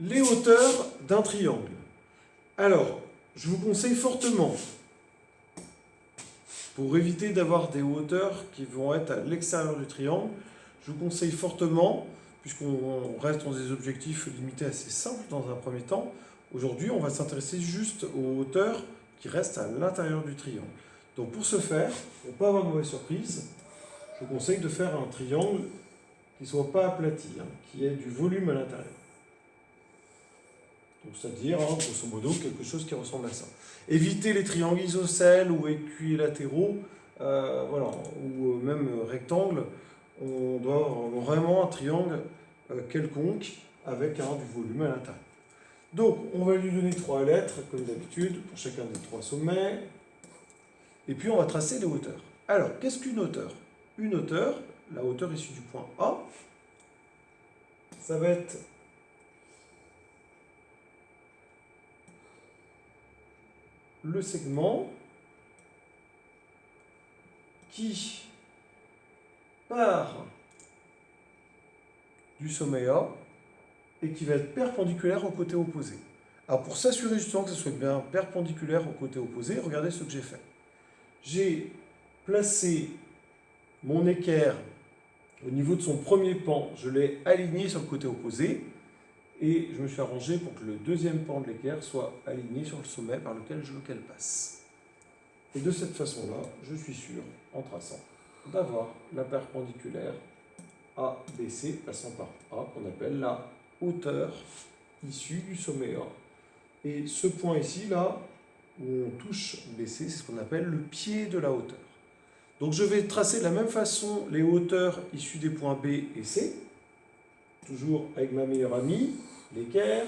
Les hauteurs d'un triangle. Alors, je vous conseille fortement, pour éviter d'avoir des hauteurs qui vont être à l'extérieur du triangle, je vous conseille fortement, puisqu'on reste dans des objectifs limités assez simples dans un premier temps, aujourd'hui on va s'intéresser juste aux hauteurs qui restent à l'intérieur du triangle. Donc pour ce faire, pour ne pas avoir de mauvaise surprise, je vous conseille de faire un triangle qui ne soit pas aplati, qui ait du volume à l'intérieur. Donc c'est-à-dire, grosso modo, quelque chose qui ressemble à ça. Évitez les triangles isocèles ou équilatéraux, voilà, ou même rectangles. On doit avoir vraiment un triangle quelconque avec du volume à l'intérieur. Donc, on va lui donner 3 lettres, comme d'habitude, pour chacun des 3 sommets. Et puis, on va tracer les hauteurs. Alors, qu'est-ce qu'une hauteur? Une hauteur, la hauteur issue du point A, ça va être le segment qui part du sommet A et qui va être perpendiculaire au côté opposé. Alors pour s'assurer justement que ce soit bien perpendiculaire au côté opposé, regardez ce que j'ai fait. J'ai placé mon équerre au niveau de son premier pan, je l'ai aligné sur le côté opposé et je me suis arrangé pour que le deuxième pan de l'équerre soit aligné sur le sommet par lequel je veux qu'elle passe. Et de cette façon-là, je suis sûr, en traçant, d'avoir la perpendiculaire ABC passant par A, qu'on appelle la hauteur issue du sommet A. Et ce point ici, là, où on touche BC, c'est ce qu'on appelle le pied de la hauteur. Donc je vais tracer de la même façon les hauteurs issues des points B et C, toujours avec ma meilleure amie, l'équerre.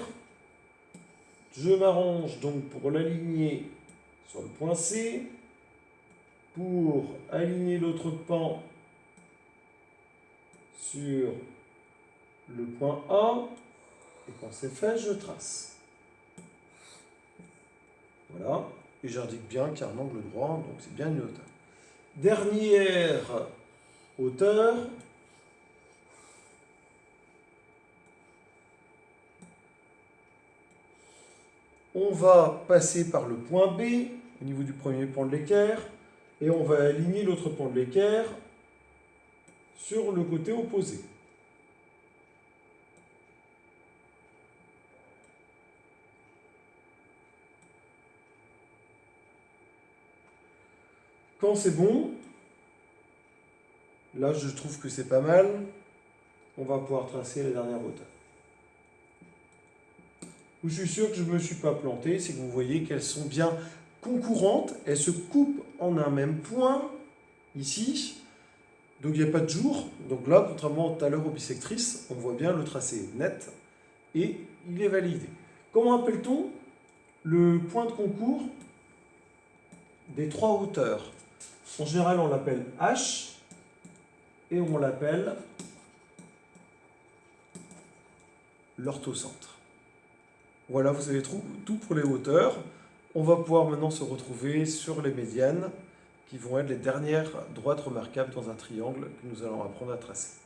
Je m'arrange donc pour l'aligner sur le point C, pour aligner l'autre pan sur le point A, et quand c'est fait, je trace. Voilà, et j'indique bien qu'il y a un angle droit, donc c'est bien une hauteur. Dernière hauteur, on va passer par le point B, au niveau du premier pan de l'équerre, et on va aligner l'autre pan de l'équerre sur le côté opposé. Quand c'est bon, là je trouve que c'est pas mal, on va pouvoir tracer la dernière hauteur. Où je suis sûr que je ne me suis pas planté, c'est que vous voyez qu'elles sont bien concurrentes, elles se coupent en un même point, ici, donc il n'y a pas de jour. Donc là, contrairement tout à l'heure aux bissectrices, on voit bien le tracé net et il est validé. Comment appelle-t-on le point de concours des 3 hauteurs? En général, on l'appelle H et on l'appelle l'orthocentre. Voilà, vous avez tout pour les hauteurs. On va pouvoir maintenant se retrouver sur les médianes qui vont être les dernières droites remarquables dans un triangle que nous allons apprendre à tracer.